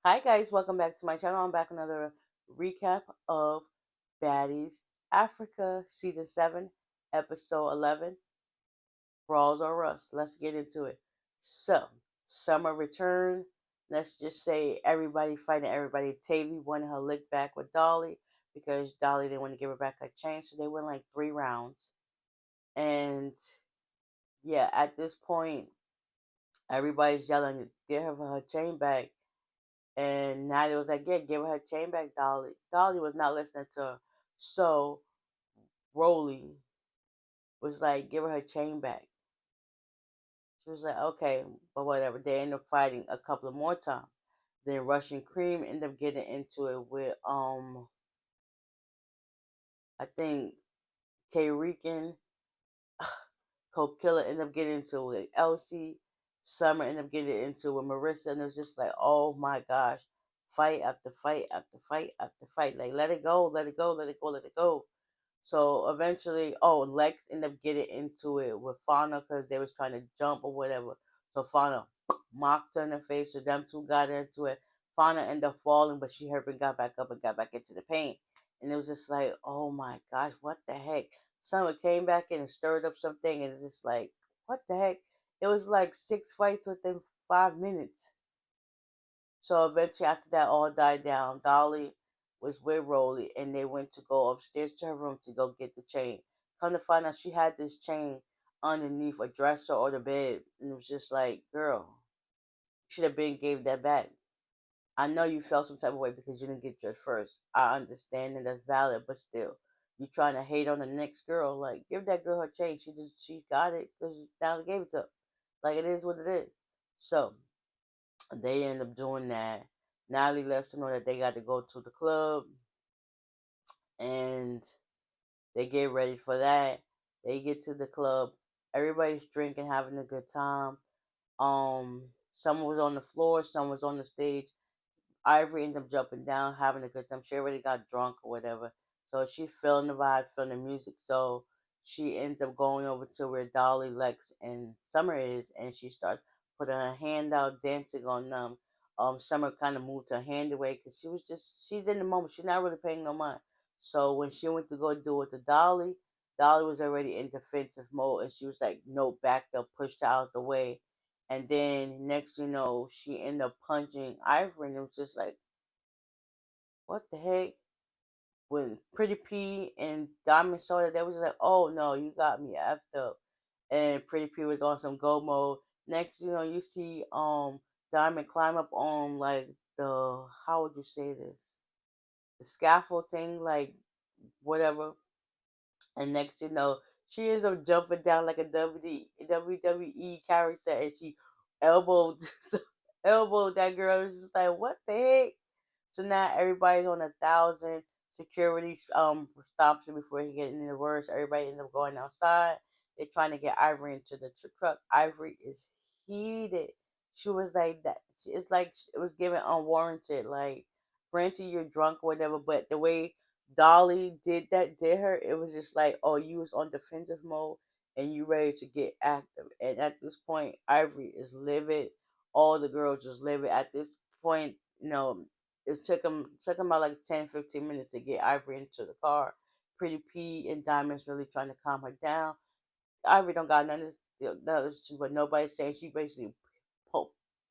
Hi guys, welcome back to my channel. I'm back with another recap of Baddies Africa Season 7, Episode 11, Brawls or Rust. Let's get into it. So, summer return. Let's just say everybody fighting everybody. Tavy won her lick back with Dolly because Dolly didn't want to give her back her chain, so they went like 3 rounds. And yeah, at this point, everybody's yelling, get her chain back. And Nadia was like, yeah, give her her chain back, Dolly. Dolly was not listening to her. So Rolly was like, give her her chain back. She was like, okay, but whatever. They ended up fighting a couple of more times. Then Russian Cream ended up getting into it with I think K Rican, Coke Killer ended up getting into it with Elsie. Summer ended up getting into it with Marissa, and it was just like, oh my gosh, fight after fight after fight after fight. Like, let it go, let it go, let it go, let it go. So eventually, oh, Lex ended up getting into it with Fauna because they was trying to jump or whatever. So Fauna mocked her in the face. So them two got into it. Fauna ended up falling, but she hurt and got back up and got back into the paint. And it was just like, oh my gosh, what the heck? Summer came back in and stirred up something, and it's just like, what the heck? It was like 6 fights within 5 minutes. So eventually, after that all died down, Dolly was with Rolly, and they went to go upstairs to her room to go get the chain. Come to find out, she had this chain underneath a dresser or the bed, and it was just like, girl, should have been gave that back. I know you felt some type of way because you didn't get yours first. I understand and that's valid, but still, you trying to hate on the next girl. Like, give that girl her chain. She got it because Dolly gave it to her. Like, it is what it is. So they end up doing that. Natalie lets them know that they got to go to the club, and they get ready for that. They get to the club. Everybody's drinking, having a good time. Someone was on the floor, someone was on the stage. Ivory ends up jumping down, having a good time. She already got drunk or whatever, so she's feeling the vibe, feeling the music. So she ends up going over to where Dolly, Lex, and Summer is, and she starts putting her hand out, dancing on them. Summer kind of moved her hand away because she's in the moment. She's not really paying no mind. So when she went to go do it to Dolly, Dolly was already in defensive mode, and she was like, no, backed up, pushed her out the way, and then next you know, she ended up punching Ivory, and it was just like, what the heck? When Pretty P and Diamond saw that, they was like, oh no, you got me effed up. And Pretty P was on some go mode. Next, you know, you see Diamond climb up on like the, how would you say this? The scaffold thing, like whatever. And next, you know, she ends up jumping down like a WWE character, and she elbowed elbowed that girl. It was just like, what the heck? So now everybody's on 1,000. Security stops him before he gets into the worst. Everybody ends up going outside. They're trying to get Ivory into the truck. Ivory is heated. She was like that. It's like it was given unwarranted. Like, granted, you're drunk or whatever, but the way Dolly did her, it was just like, oh, you was on defensive mode and you ready to get active. And at this point, Ivory is livid. All the girls just livid. At this point, you know, it took him about like 10-15 minutes to get Ivory into the car. Pretty P and Diamond's really trying to calm her down. Ivory don't got none of this, but nobody's saying she basically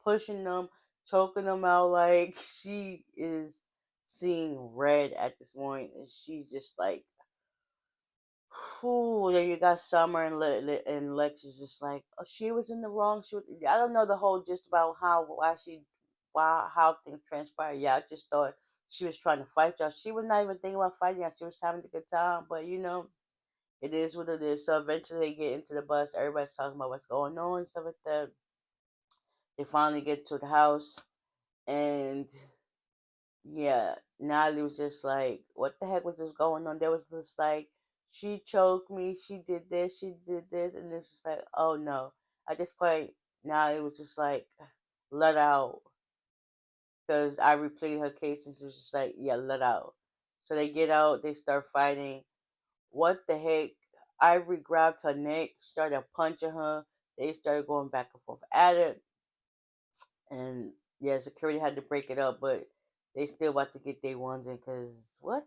pushing them, choking them out. Like, she is seeing red at this point, and she's just like, whew. Then you got Summer and Lex is just like, oh, she was in the wrong. I don't know the whole gist about how things transpired. Yeah, I just thought she was trying to fight y'all. She was not even thinking about fighting y'all. She was having a good time, but you know, it is what it is. So eventually they get into the bus. Everybody's talking about what's going on and stuff like that. They finally get to the house, and yeah, Natalie was just like, what the heck was this going on? There was this like, she choked me, she did this, and it's just like, oh no. At this point, Natalie was just like, let out, because I replayed her case, and she was just like, yeah, let out. So they get out, they start fighting. What the heck? Ivory grabbed her neck, started punching her. They started going back and forth at it, and Yeah, security had to break it up, but they still about to get their ones in, because what?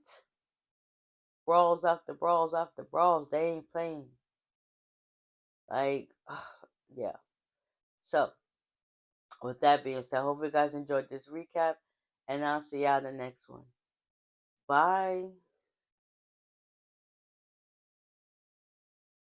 Brawls after brawls after brawls, they ain't playing. Like, yeah. So, with that being said, I hope you guys enjoyed this recap, and I'll see y'all in the next one. Bye.